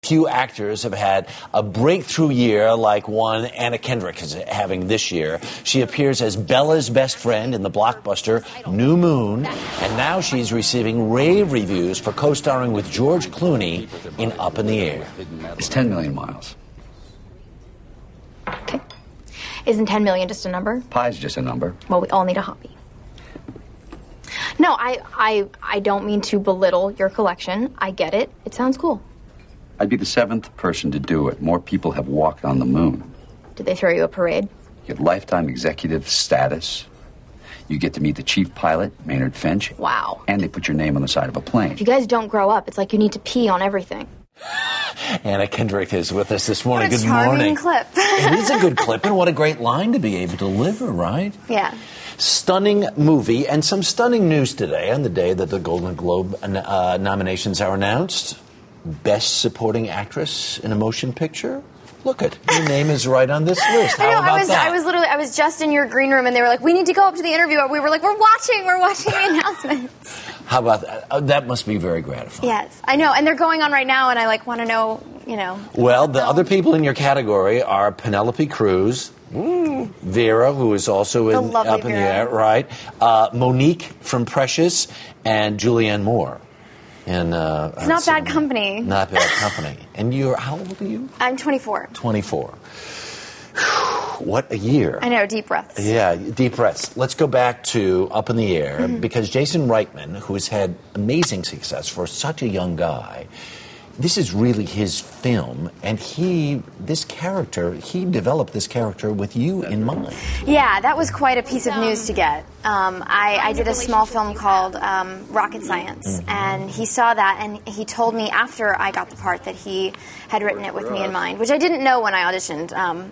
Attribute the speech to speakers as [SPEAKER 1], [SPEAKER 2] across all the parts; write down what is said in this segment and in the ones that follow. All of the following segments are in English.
[SPEAKER 1] Few actors have had a breakthrough year like one Anna Kendrick is having this year. She appears as Bella's best friend in the blockbuster New Moon, and now she's receiving rave reviews for co-starring with George Clooney in Up in the Air.
[SPEAKER 2] It's 10 million miles.
[SPEAKER 3] Okay. Isn't 10 million just a number?
[SPEAKER 2] Pi's just a number.
[SPEAKER 3] Well, we all need a hobby. No, I don't mean to belittle your collection. I get it. It sounds cool.
[SPEAKER 2] I'd be the 7th person to do it. More people have walked on the moon.
[SPEAKER 3] Did they throw you a parade?
[SPEAKER 2] You get lifetime executive status. You get to meet the chief pilot, Maynard Finch.
[SPEAKER 3] Wow.
[SPEAKER 2] And they put your name on the side of a plane.
[SPEAKER 3] If you guys don't grow up, it's like you need to pee on everything.
[SPEAKER 1] Anna Kendrick is with us this morning.
[SPEAKER 3] What a
[SPEAKER 1] Good morning.
[SPEAKER 3] clip.
[SPEAKER 1] It is a good clip, and what a great line to be able to deliver, right?
[SPEAKER 3] Yeah.
[SPEAKER 1] Stunning movie, and some stunning news today on the day that the Golden Globe nominations are announced. Best Supporting Actress in a Motion Picture. Look it, your name is right on this list. How about that?
[SPEAKER 3] I was just in your green room, and they were like, "We need to go up to the interview." We were like, "We're watching the announcements."
[SPEAKER 1] How about that? That must be very gratifying.
[SPEAKER 3] Yes, I know, and they're going on right now, and I want to know,
[SPEAKER 1] Well, the other people in your category are Penelope Cruz, Vera, who is also in Up in the Air, right? Monique from Precious, and Julianne Moore. And
[SPEAKER 3] it's not bad company.
[SPEAKER 1] Not bad company. And how old are you?
[SPEAKER 3] I'm 24.
[SPEAKER 1] 24. What a year.
[SPEAKER 3] I know, deep breaths.
[SPEAKER 1] Yeah, deep breaths. Let's go back to Up in the Air, because Jason Reitman, who has had amazing success for such a young guy, this is really his film, and he developed this character with you in mind.
[SPEAKER 3] Yeah, that was quite a piece of news to get. I did a small film called Rocket Science, and he saw that, and he told me after I got the part that he had written it with me in mind, which I didn't know when I auditioned,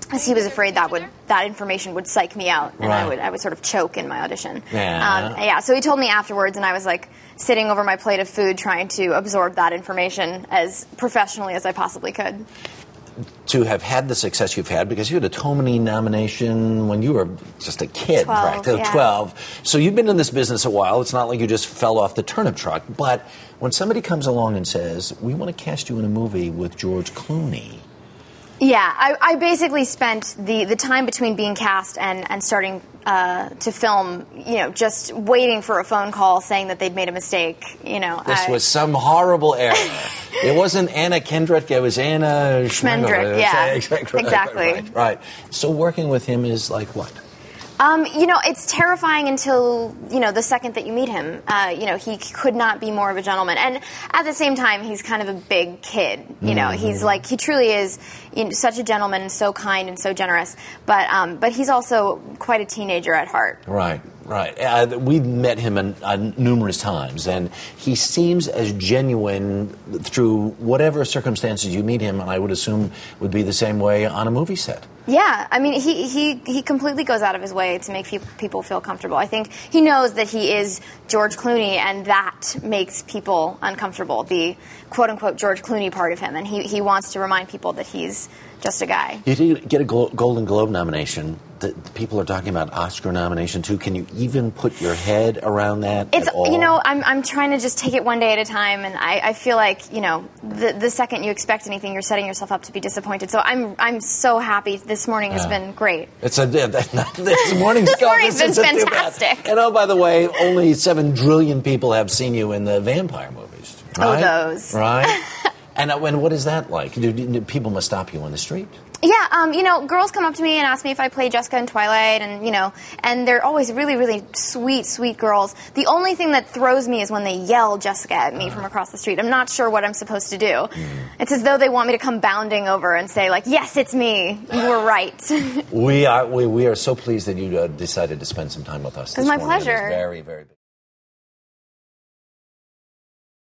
[SPEAKER 3] because he was afraid that information would psych me out, and I would sort of choke in my audition.
[SPEAKER 1] Yeah.
[SPEAKER 3] So he told me afterwards, and I was like sitting over my plate of food trying to absorb that information as professionally as I possibly could.
[SPEAKER 1] To have had the success you've had, because you had a Tony nomination when you were just a kid, 12. So you've been in this business a while. It's not like you just fell off the turnip truck. But when somebody comes along and says, "We want to cast you in a movie with George Clooney,"
[SPEAKER 3] yeah, I basically spent the time between being cast and starting to film, just waiting for a phone call saying that they'd made a mistake.
[SPEAKER 1] This was some horrible error. It wasn't Anna Kendrick, it was Anna
[SPEAKER 3] Schmendrick. Yeah, exactly.
[SPEAKER 1] Right. So working with him is like what?
[SPEAKER 3] It's terrifying until, the second that you meet him. He could not be more of a gentleman. And at the same time, he's kind of a big kid. He's he truly is such a gentleman and so kind and so generous. But he's also quite a teenager at heart.
[SPEAKER 1] Right. We've met him numerous times, and he seems as genuine through whatever circumstances you meet him, and I would assume would be the same way on a movie set.
[SPEAKER 3] Yeah, I mean, he completely goes out of his way to make people feel comfortable. I think he knows that he is George Clooney, and that makes people uncomfortable, the quote-unquote George Clooney part of him, and he wants to remind people that he's just a guy.
[SPEAKER 1] You did get a Golden Globe nomination. The people are talking about Oscar nomination, too. Can you even put your head around that at all?
[SPEAKER 3] I'm trying to just take it one day at a time, and I feel like, the second you expect anything, you're setting yourself up to be disappointed. So I'm so happy. This morning has been great.
[SPEAKER 1] This morning's
[SPEAKER 3] been fantastic.
[SPEAKER 1] And by the way, only 7 trillion people have seen you in the vampire movies. Right?
[SPEAKER 3] Oh, those.
[SPEAKER 1] Right? And what is that like? Do people must stop you on the street?
[SPEAKER 3] Yeah, girls come up to me and ask me if I play Jessica in Twilight, and they're always really, really sweet girls. The only thing that throws me is when they yell Jessica at me from across the street. I'm not sure what I'm supposed to do. It's as though they want me to come bounding over and say, yes, it's me. You were right.
[SPEAKER 1] We are so pleased that you decided to spend some time with us this morning.
[SPEAKER 3] It was my pleasure.
[SPEAKER 1] It was very, very